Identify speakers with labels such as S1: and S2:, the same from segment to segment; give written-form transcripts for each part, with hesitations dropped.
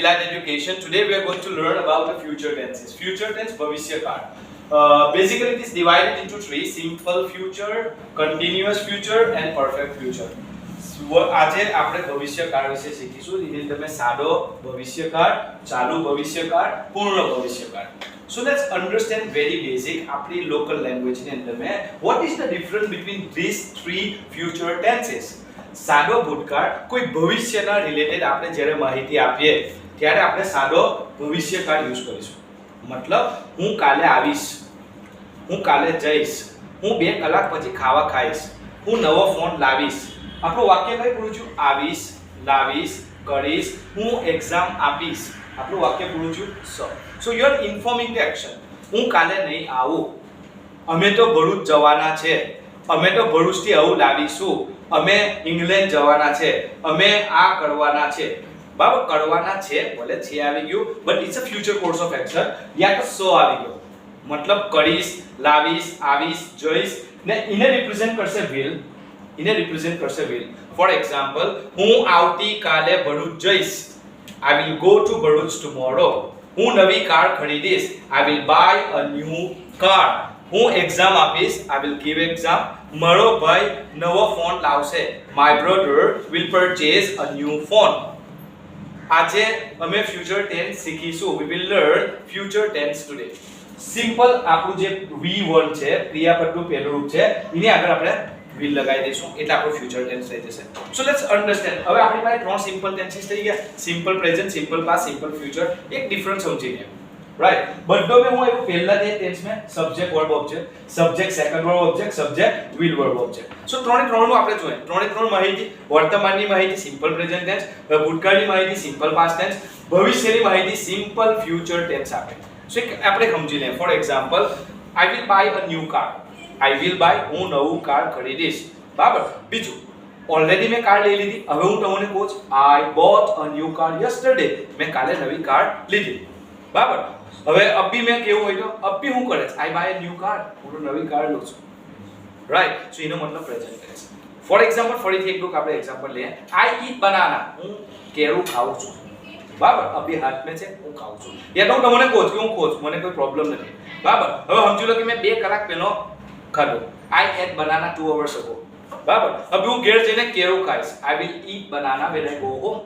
S1: Delight Education. Today we are going to learn about the future tenses. Future tense, bhavishya kaal. Basically, it is divided into three: simple future, continuous future, and perfect future. આજે આપણે ભવિષ્યકાળ વિશે શીખીશું. જેની તમે સાદો ભવિષ્યકાળ, ચાલુ ભવિષ્યકાળ, પૂર્ણ ભવિષ્યકાળ. So let's understand very basic આપણી local language ની અંદર में what is the difference between these three future tenses. સાદો ભૂતકાળ કોઈ ભવિષ્યના રિલેટેડ આપણે જ્યારે માહિતી આપીએ ત્યારે આપણે સાદો ભવિષ્યકાળ યુઝ કરીશું. મતલબ હું કાલે આવીશ, હું કાલે જઈશ, હું 2 કલાક પછી ખાવા ખાઈશ, હું નવો ફોન લાવીશ. આપણું વાક્ય કઈ પૂરું છું? આવીશ, લાવીશ, કરીશ, હું એક્ઝામ આપીશ. આપણું વાક્ય પૂરું છું so you are informing the action. હું કાલે નહીં આવું, અમે તો ભરૂચ જવાના છે, અમે તો ભરૂચથી આવું લાવીશું, અમે ઇંગ્લેન્ડ જવાના છે, અમે આ કરવાના છે. બરાબર, કરવાના છે ભલે છે આવી ગયું but it's a future course of action. યા તો સો આવી ગયો, મતલબ કરીશ, લાવીશ, આવીશ, જઈશ ને એને રિપ્રેઝન્ટ કરશે will. એને રિપ્રેઝન્ટ કરશે will. ફોર એક્ઝામ્પલ, હું આવતી કાલે ભરૂચ જઈશ. I will go to Bharuch tomorrow. હું નવી કાર ખરીદીશ. I will buy a new car. હું એક્ઝામ આપીશ. I will give exam. મારો ભાઈ નવો ફોન લાવશે. My brother will purchase a new phone. આજે અમે future tense શીખીશું. We will learn future tense today. Simple આપણું જે V1 છે, ક્રિયાપદનું પહેલું રૂપ છે, એની આગળ આપણે will લગાવી દઈશું એટલે આપણું future tense થઈ જશે. So let's understand. હવે આપણી પાસે ત્રણ સિમ્પલ ટેન્સીસ થઈ ગયા: simple present, simple past, simple future. એક ડિફરન્સ સમજી લે. રાઈટ, બધો में હું એવું પહેલા જે ટેન્સ में subject verb object, subject second verb object, subject will verb object. So ત્રણે ત્રણનું આપણે જોઈએ. ત્રણે ત્રણ માહિતી: વર્તમાનની માહિતી સિમ્પલ પ્રેઝન્ટ ટેન્સ, ભૂતકાળની માહિતી સિમ્પલ પાસ્ટ ટેન્સ, ભવિષ્યની માહિતી સિમ્પલ ફ્યુચર ટેન્સ આપે. સો આપણે સમજી લઈએ. For example, I will buy a new car. I will buy, હું નવું કાર ખરીદીશ. બરાબર. બીજું, ઓલરેડી મેં કાર લઈ લીધી, હવે હું તમને કહું છું I bought a new car yesterday. મેં કાલે નવી કાર લીધી. બરાબર. હવે અભી મેં કેવું હોય તો અભી હું કરે છે I buy a new car. હું તો નવી કાર લઉં છું. રાઈટ. સો એનો મતલબ પ્રેઝન્ટ ટેન્સ. ફોર એક્ઝામ્પલ, ફરીથી એકલું આપણે એક્ઝામ્પલ લઈએ. I eat banana. હું કેળું ખાઉં છું. બરાબર. અભી હાથ મેં છે, હું ખાઉં છું. યા તો હું તમને કહું છું કે હું ખાઉં છું, મને કોઈ પ્રોબ્લેમ નથી. બરાબર. હવે સમજી લો કે મેં 2 કલાક પહેલો ખાધું. I ate banana 2 hours ago. બરાબર. હવે હું ઘેર જઈને કેળું ખાઈશ. I will eat banana when I go home.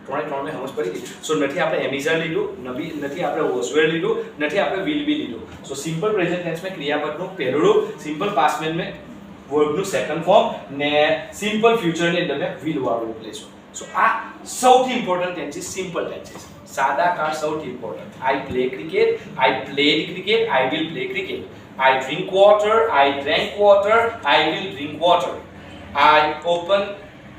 S1: ત્રણે સમજ પડી ગઈ. સો નથી આપણે એમિઝા લીધું, નથી આપણે વોઝવેર લીધું, નથી આપણે વિલ બી લીધું. સો સિમ્પલ પ્રેઝન્ટ ટેન્સ में ક્રિયાપદનું પહેલું રૂપ, સિમ્પલ પાસ્ટ में વર્બનું સેકન્ડ ફોર્મ ને સિમ્પલ ફ્યુચરની અંદર में will વાળું રૂપ લઈશું. સો આ સૌથી ઇમ્પોર્ટન્ટ ટેન્સીસ સિમ્પલ ટેન્સીસ. સાદા કાળ સૌથી important. I play cricket, I played cricket, I will play cricket. I drink water, I drank water, I will drink water. I open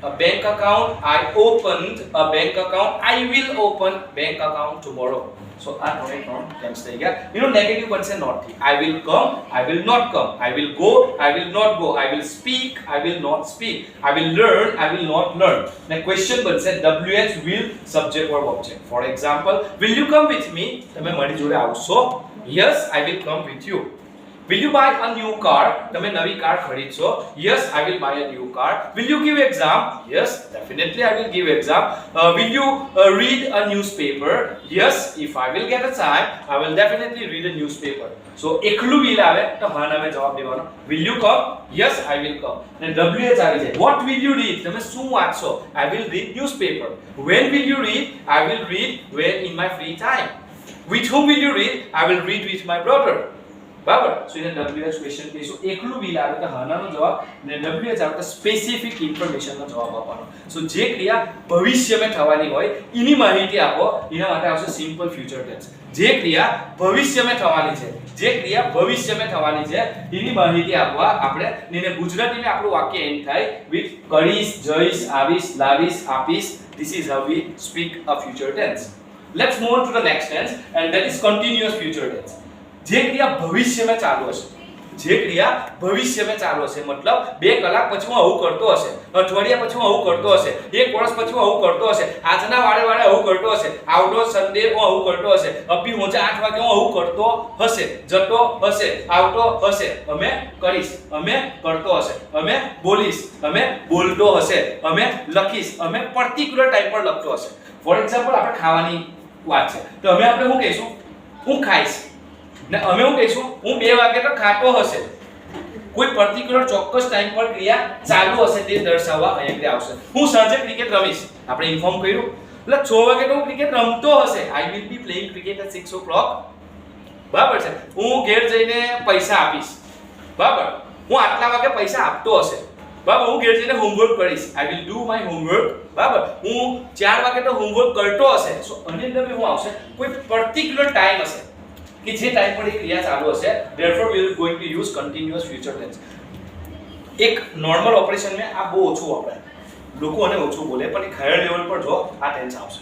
S1: a bank account, I opened a bank account, I will open bank account tomorrow. So આ ત્રણે tense થઈ ગયા. એનો negative બનશે not થી. I will come, I will not come. I will go, I will not go. I will speak, I will not speak. I will learn, I will not learn. ને question બનશે WH will subject verb object. For example, will you come with me? તમે મારી જોડે આવશો? Yes, I will come with you. Will you buy a new car? તમે નવી car ખરીદશો? Yes, I will buy a new car. Will you give exam? Yes, definitely I will give exam. Will you read a newspaper? Yes, if I will get a time, I will definitely read a newspaper. So એકલું will આવે તો હા ના મેં જવાબ દેવાનો. Will you come? Yes, I will come. અને WH આવી જાય. What will you read? તમે શું વાંચશો? I will read newspaper. When will you read? I will read when in my free time. With whom will you read? I will read with my brother. બરાબર. સો એને WH question કહીશું. એકલું will આવે તો હાનાનો જવાબ ને WH આવે તો સ્પેસિફિક ઇન્ફોર્મેશનનો જવાબ આપવાનો. સો જે ક્રિયા ભવિષ્યમાં થવાની હોય એની માહિતી આપો, એના માટે આવશે સિમ્પલ ફ્યુચર ટેન્સ. જે ક્રિયા ભવિષ્યમાં થવાની છે, જે ક્રિયા ભવિષ્યમાં થવાની છે એની માહિતી આપવા આપણે એને ગુજરાતીમાં આપણું વાક્ય એન્ડ થાય વિથ કરીશ, જઈશ, આવીશ, લાવીશ, આપીશ. This is how we speak a future tense. Let's move on to the next tense and that is continuous future tense. જે ક્રિયા ભવિષ્યમાં ચાલુ હશે, જે ક્રિયા ભવિષ્યમાં ચાલુ હશે મતલબ 2 કલાક પછી હું આવું કરતો હશે, અઠવાડિયા પછી હું આવું કરતો હશે, 1 વર્ષ પછી હું આવું કરતો હશે, આજના વારે વારે આવું કરતો હશે, આવતો સન્ડે હું આવું કરતો હશે, અભી હું 8 વાગે હું આવું કરતો હશે, જતો હશે, આવતો હશે, અમે કરીશ, અમે કરતો હશે, અમે બોલીશ, અમે બોલતો હશે, અમે લખીશ, અમે પર્ટિક્યુલર ટાઈમ પર લખતો હશે. ફોર એક્ઝામ્પલ આપણે ખાવાની વાત છે તો અમે આપણે શું કહીશું હું ખાઈશ ને અમે શું કહીશું હું 2 વાગે તો ખાતો હશે કોઈ પર્ટિક્યુલર ચોક્કસ ટાઈમ પર ક્રિયા ચાલુ હશે તે દર્શાવવા અહીંયા આવશે હું સાંજે ક્રિકેટ રમીશ આપણે ઇન્ફોર્મ કર્યું એટલે 6 વાગે તો હું ક્રિકેટ રમતો હશે I will be playing cricket at 6 o'clock બરાબર છે હું ઘેર જઈને પૈસા આપીશ બરાબર હું આટલા વાગે પૈસા આપતો હશે બરાબર હું ઘેર જઈને હોમવર્ક કરીશ I will do my homework બરાબર હું 4 વાગે તો હોમવર્ક કરતો હશે સો આની અંદર શું આવશે કોઈ પર્ટિક્યુલર ટાઈમ હશે कि જે ટાઈમ પર એ ક્રિયા ચાલુ હશે therefore we are going to use continuous future tense એક નોર્મલ ઓપરેશન में આ બહુ ઓછું વપરાય લોકો અને ઓછું બોલે પણ એક હાયર લેવલ પર જો આ ટેન્સ આવશે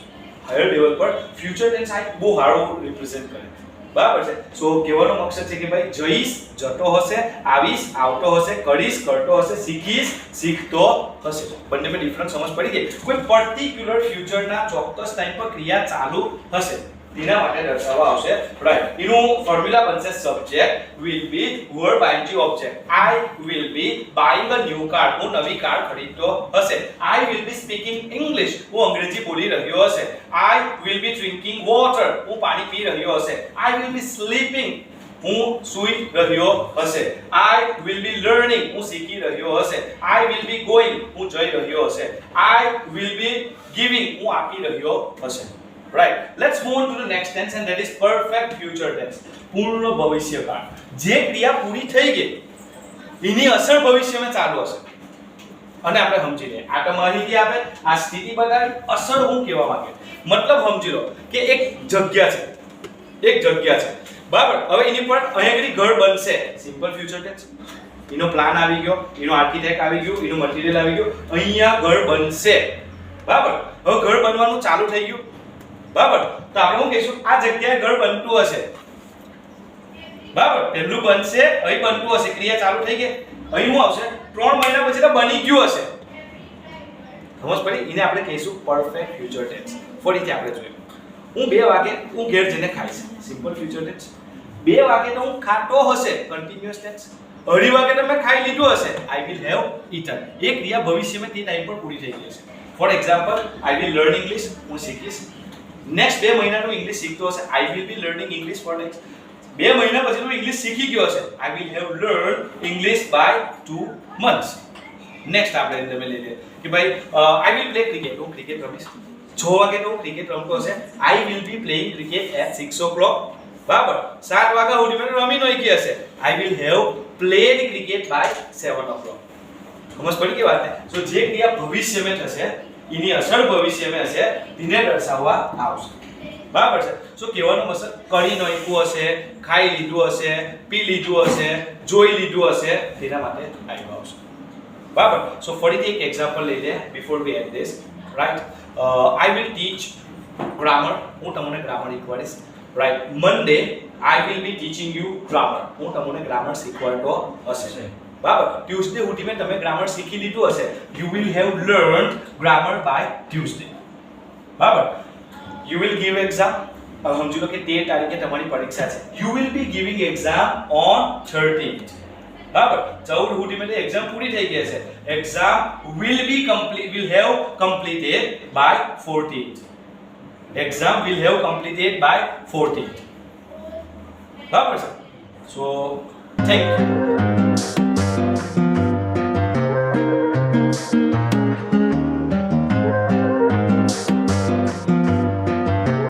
S1: હાયર લેવલ પર ફ્યુચર ટેન્સ આ બહુ સારું રિપ્રેઝન્ટ કરે બરાબર છે સો કહેવાનો મકસદ છે કે ભાઈ જઈશ જતો હશે આવીશ આવતો હશે કરીશ કરતો હશે શીખીશ શીખતો હશે બંનેમાં ડિફરન્સ સમજ પડી ગઈ કોઈ પર્ટિક્યુલર ફ્યુચરના ચોક્કસ ટાઈમ પર ક્રિયા ચાલુ હશે તેના માટે દર્શાવવા આવશે રાઈટ એનું ફોર્મ્યુલા બનશે subject will be verb ing object I will be buying a new car હું નવી કાર ખરીદતો હશે I will be speaking English હું અંગ્રેજી બોલી રહ્યો હશે I will be drinking water હું પાણી પી રહ્યો હશે I will be sleeping હું સૂઈ રહ્યો હશે I will be learning હું શીખી રહ્યો હશે I will be going હું જઈ રહ્યો હશે I will be giving હું આપી રહ્યો હશે right let's move on to the next tense and that is perfect future tense પૂર્ણ ભવિષ્યકાળ જે ક્રિયા પૂરી થઈ ગઈ એની અસર ભવિષ્યમાં ચાલુ હશે અને આપણે સમજી લઈએ આ તો માહિતી આપે આ સ્થિતિ બતાવી અસર હું કહેવા માંગે મતલબ સમજી લો કે એક જગ્યા છે બરાબર હવે એની પર અહીંયા ઘર બનશે સિમ્પલ ફ્યુચર ટેન્સ એનો પ્લાન આવી ગયો એનો આર્કિટેક્ટ આવી ગયો એનો મટીરીયલ આવી ગયો અહીંયા ઘર બનશે બરાબર હવે ઘર બનવાનું ચાલુ થઈ ગયું બરાબર તો આપણે શું કહીશું આ જગ્યાએ ઘર બનતું હશે બરાબર પહેલું બનશે અહીં બનતું હશે ક્રિયા ચાલુ થઈ ગઈ અહીં શું આવશે 3 મહિના પછી તો બની ગયું હશે સમજ પડી એને આપણે કહીશું પરફેક્ટ ફ્યુચર ટેન્સ ફરીથી આપણે જોઈએ હું 2 વાગે હું ઘેર જઈને ખાઈશ સિમ્પલ ફ્યુચર ટેન્સ 2 વાગે તો હું ખાતો હશે કન્ટીન્યુઅસ ટેન્સ 2:30 વાગે તો મેં ખાઈ લીધું હશે આઈ વિલ હેવ ઈટન એ ક્રિયા ભવિષ્યમાં તે ટાઈમ પર પૂરી થઈ ગઈ હશે for example I will learn English હું શીખીશ નેક્સ્ટ 2 મહિનાનું ઇંગ્લિશ શીખતો હશે I will be learning English for next 2 મહિના પછી હું ઇંગ્લિશ શીખી ગયો હશે I will have learn English by 2 months next આપણે તમે લઈ લે કે ભાઈ આઈ વિલ પ્લે ક્રિકેટ હું ક્રિકેટ રમીશ 6 વાગે તો હું ક્રિકેટ રમતો હશે I will be playing cricket at 6 o'clock બરાબર 7 વાગ્યા સુધી મેં રમી નોઈ ગઈ હશે I will have played cricket by 7 o'clock સમજ પડી કે વાત સો જે ક્રિયા ભવિષ્યમાં થશે એની અસર ભવિષ્યમાં હશે તેને દર્શાવવા આવશે બરાબર છે સો કહેવાનો મતલબ કરી નોખ્યું હશે ખાઈ લીધું હશે પી લીધું હશે જોઈ લીધું હશે તેના માટે આવ્યું આવશે બરાબર સો ફરીથી એક એક્ઝામ્પલ લઈ લે before we end this right I will teach grammar હું તમને ગ્રામર શીખવાડીશ right Monday I will be teaching you grammar હું તમને ગ્રામર શીખવાડતો હશે બરાબર ટ્યુઝડે સુધીમાં તમે ગ્રામર શીખી લીધું હશે you will have learned grammar by Tuesday બરાબર યુ વિલ ગીવ એક્ઝામ સમજી લો કે 13 તારીખે તમારી પરીક્ષા છે you will be giving exam on 13th બરાબર 14 સુધીમાં એક્ઝામ પૂરી થઈ ગઈ છે exam will have completed by 14th exam will have completed by 14th બરાબર છે સો થેન્ક યુ